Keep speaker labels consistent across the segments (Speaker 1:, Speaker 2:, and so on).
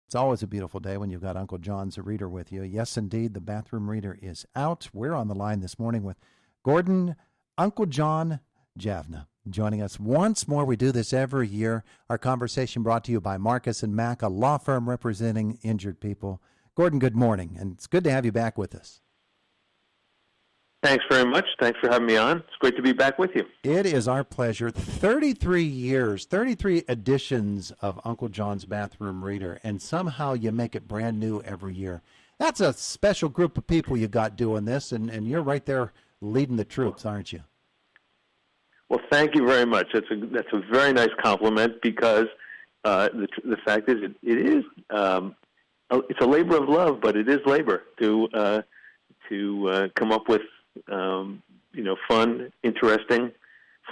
Speaker 1: It's always a beautiful day when you've got Uncle John's reader with you. Yes, indeed, the bathroom reader is out. We're on the line this morning with Gordon, Uncle John Javna, joining us once more. We do this every year. Our conversation brought to you by Marcus and Mack, a law firm representing injured people. Gordon, good morning, and it's good to have you back with us.
Speaker 2: Thanks very much. Thanks for having me on. It's great to be back with you.
Speaker 1: It is our pleasure. 33 years, 33 editions of Uncle John's Bathroom Reader, and somehow you make it brand new every year. That's a special group of people you got doing this, and you're right there leading the troops, aren't you?
Speaker 2: Well, thank you very much. That's a very nice compliment because the fact is it is it's a labor of love, but it is labor to come up with fun, interesting,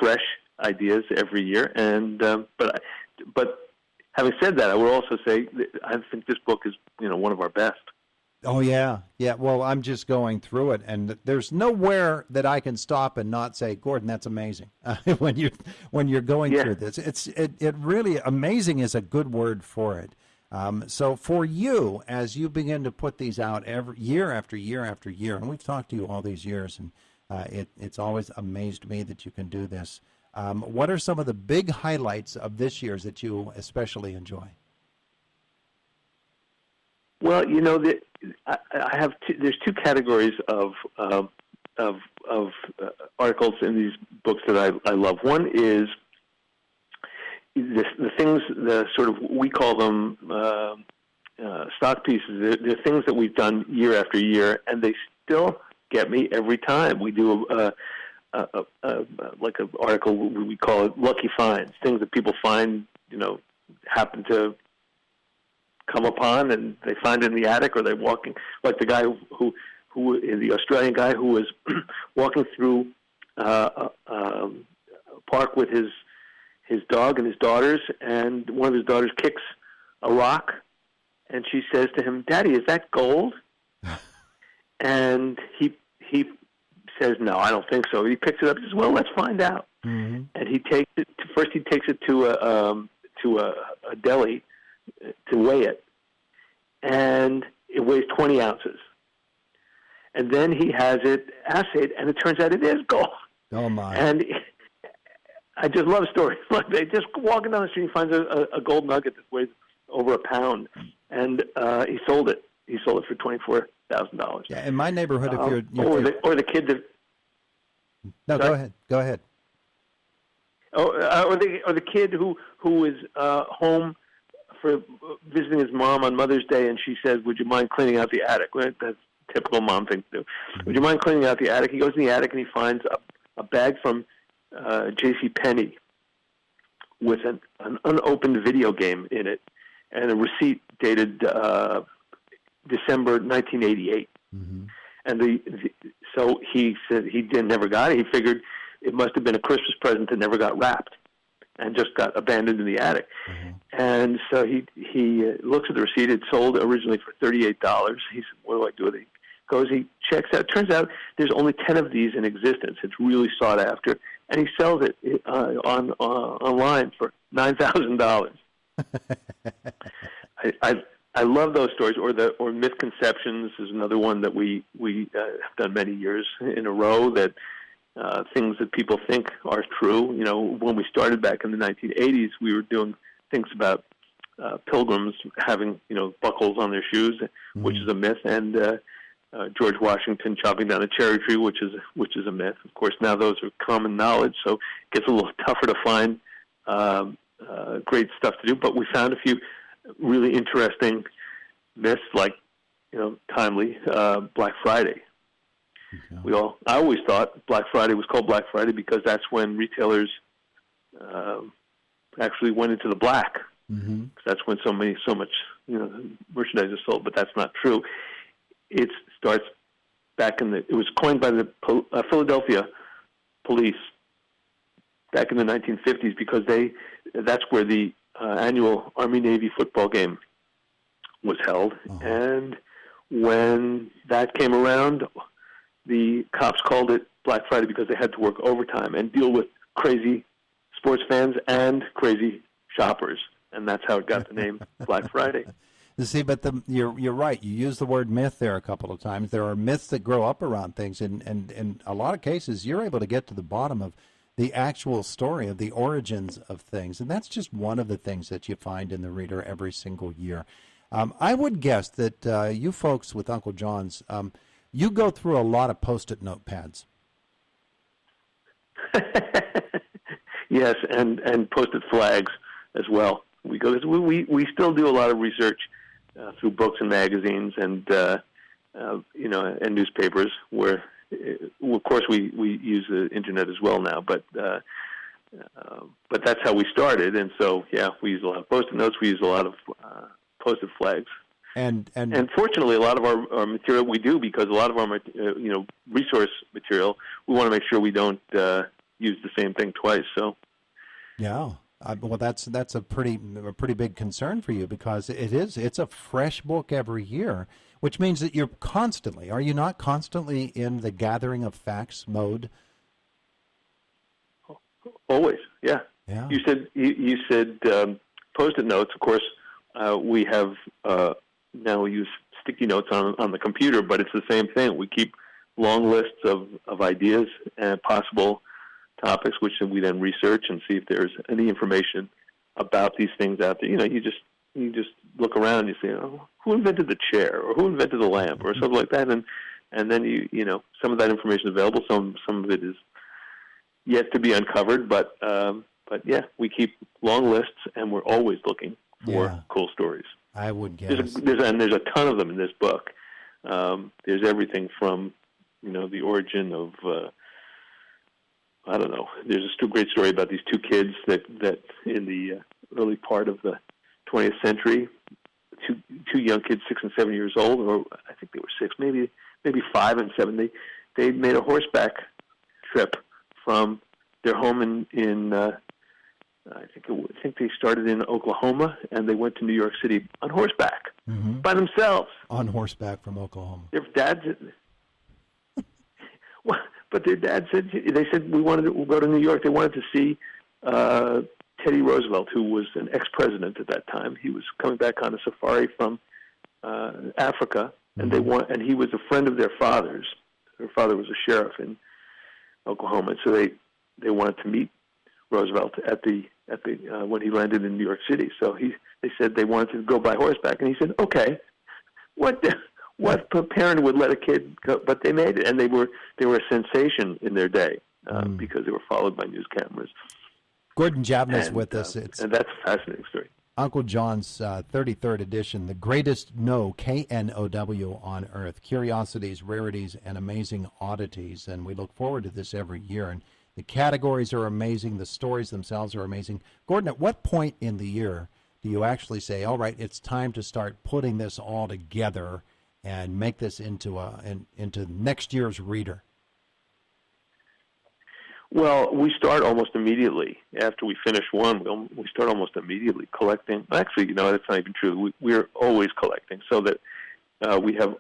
Speaker 2: fresh ideas every year. And but having said that, I would also say that I think this book is one of our best.
Speaker 1: Oh yeah. Well, I'm just going through it, and there's nowhere that I can stop and not say, Gordon, that's amazing. When you're going through this, it really amazing is a good word for it. So for you, as you begin to put these out every year after year after year, and we've talked to you all these years, and it's always amazed me that you can do this. What are some of the big highlights of this year's that you especially enjoy?
Speaker 2: Well, I have there's two categories of articles in these books that I love. One is the things, the sort of, we call them stock pieces. They're things that we've done year after year, and they still get me every time. We do like an article, we call it Lucky Finds, things that people find, happen to come upon, and they find it in the attic, or they're walking, like the guy who the Australian guy who was walking through a park with his dog and his daughters, and one of his daughters kicks a rock, and she says to him, "Daddy, is that gold?" And he says, "No, I don't think so." He picks it up and says, "Well, let's find out." Mm-hmm. And he takes it to a deli to weigh it, and it weighs 20 ounces. And then he has it assayed, and it turns out it is gold.
Speaker 1: Oh my!
Speaker 2: And I just love stories like they just walking down the street, he finds a gold nugget that weighs over a pound, and he sold it. He sold it for $24,000.
Speaker 1: Yeah, in my neighborhood,
Speaker 2: or the kid that.
Speaker 1: No, sorry? Go ahead.
Speaker 2: Or the kid who is home for visiting his mom on Mother's Day, and she says, "Would you mind cleaning out the attic?" Well, that's a typical mom thing to do. Mm-hmm. "Would you mind cleaning out the attic?" He goes in the attic and he finds a bag from J.C. Penney with an unopened video game in it, and a receipt dated December 1988. Mm-hmm. And so he said he never got it. He figured it must have been a Christmas present that never got wrapped and just got abandoned in the attic. Mm-hmm. And so he looks at the receipt. It sold originally for $38. He said, "What do I do with it?" He checks out. Turns out there's only 10 of these in existence. It's really sought after, and he sells it online for $9,000. I love those stories. Or misconceptions is another one that we have done many years in a row. That things that people think are true. When we started back in the 1980s, we were doing things about pilgrims having buckles on their shoes, mm-hmm. which is a myth, and George Washington chopping down a cherry tree, which is a myth. Of course, now those are common knowledge, so it gets a little tougher to find great stuff to do. But we found a few really interesting myths, like timely Black Friday. Okay. I always thought Black Friday was called Black Friday because that's when retailers actually went into the black. Mm-hmm. That's when so much merchandise is sold, but that's not true. It starts back it was coined by the Philadelphia police back in the 1950s because that's where the annual Army-Navy football game was held. Uh-huh. And when that came around, the cops called it Black Friday because they had to work overtime and deal with crazy sports fans and crazy shoppers. And that's how it got the name Black Friday.
Speaker 1: You see, but you're right. You use the word myth there a couple of times. There are myths that grow up around things, and in a lot of cases, you're able to get to the bottom of the actual story of the origins of things, and that's just one of the things that you find in the Reader every single year. I would guess that you folks with Uncle John's, you go through a lot of Post-it notepads.
Speaker 2: Yes, and Post-it flags as well. We still do a lot of research through books and magazines and and newspapers. Where of course we use the internet as well now, but that's how we started. And so we use a lot of Post-it notes. We use a lot of Post-it flags. And fortunately, a lot of our material we do, because a lot of our resource material, we want to make sure we don't use the same thing twice. So
Speaker 1: yeah. Well, that's a pretty big concern for you, because it's a fresh book every year, which means that you're constantly, are you not constantly in the gathering of facts mode?
Speaker 2: Always, yeah.
Speaker 1: Yeah.
Speaker 2: You said Post-it notes. Of course, we have now we use sticky notes on the computer, but it's the same thing. We keep long lists of ideas and possible topics, which we then research and see if there's any information about these things out there. You just look around and you say, oh, who invented the chair, or who invented the lamp, or something like that, and then you some of that information is available. Some of it is yet to be uncovered, but yeah, we keep long lists, and we're always looking for cool stories.
Speaker 1: I would guess
Speaker 2: there's a ton of them in this book. There's everything from the origin of I don't know. There's a great story about these two kids that in the early part of the 20th century, two young kids, 6 and 7 years old, or I think they were 6, maybe 5 and 7. They made a horseback trip from their home in I think they started in Oklahoma, and they went to New York City on horseback by themselves.
Speaker 1: On horseback from Oklahoma.
Speaker 2: Their dad but their dad said, we wanted to go to New York. They wanted to see Teddy Roosevelt, who was an ex-president at that time. He was coming back on a safari from Africa, and he was a friend of their father's. Their father was a sheriff in Oklahoma, so they wanted to meet Roosevelt at the when he landed in New York City. So they said they wanted to go by horseback, and he said, "Okay, what parent would let a kid go?" But they made it, and they were a sensation in their day because they were followed by news cameras.
Speaker 1: Gordon Javna is with us.
Speaker 2: And that's a fascinating story.
Speaker 1: Uncle John's 33rd edition, The Greatest Know, K-N-O-W, on Earth. Curiosities, rarities, and amazing oddities. And we look forward to this every year. And the categories are amazing. The stories themselves are amazing. Gordon, at what point in the year do you actually say, all right, it's time to start putting this all together and make this into next year's reader?
Speaker 2: Well, we start almost immediately after we finish one. We start almost immediately collecting. Actually, that's not even true. We're always collecting, so that we have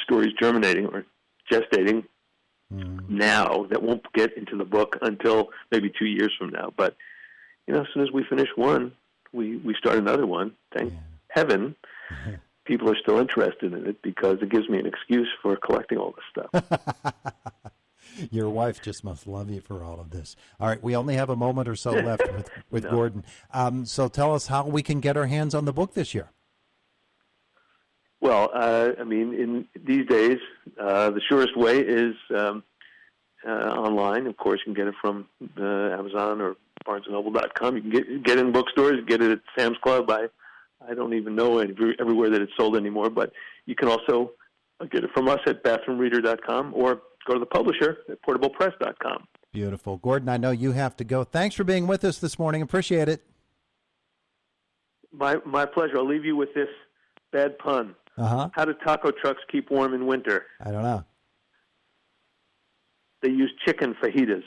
Speaker 2: stories germinating or gestating now that won't get into the book until maybe 2 years from now. But as soon as we finish one, we start another one. Thank heaven. People are still interested in it, because it gives me an excuse for collecting all this stuff.
Speaker 1: Your wife just must love you for all of this. All right, we only have a moment or so left with Gordon. So tell us how we can get our hands on the book this year.
Speaker 2: Well, in these days, the surest way is online. Of course, you can get it from Amazon or BarnesandNoble.com. You can get it in bookstores, get it at Sam's Club. I don't even know everywhere that it's sold anymore, but you can also get it from us at bathroomreader.com or go to the publisher at portablepress.com.
Speaker 1: Beautiful. Gordon, I know you have to go. Thanks for being with us this morning. Appreciate it.
Speaker 2: My pleasure. I'll leave you with this bad pun.
Speaker 1: Uh-huh.
Speaker 2: How do taco trucks keep warm in winter?
Speaker 1: I don't know.
Speaker 2: They use chicken fajitas.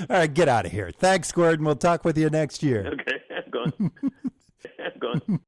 Speaker 1: All right, get out of here. Thanks, Gordon. We'll talk with you next year.
Speaker 2: Okay, I'm going. I'm going.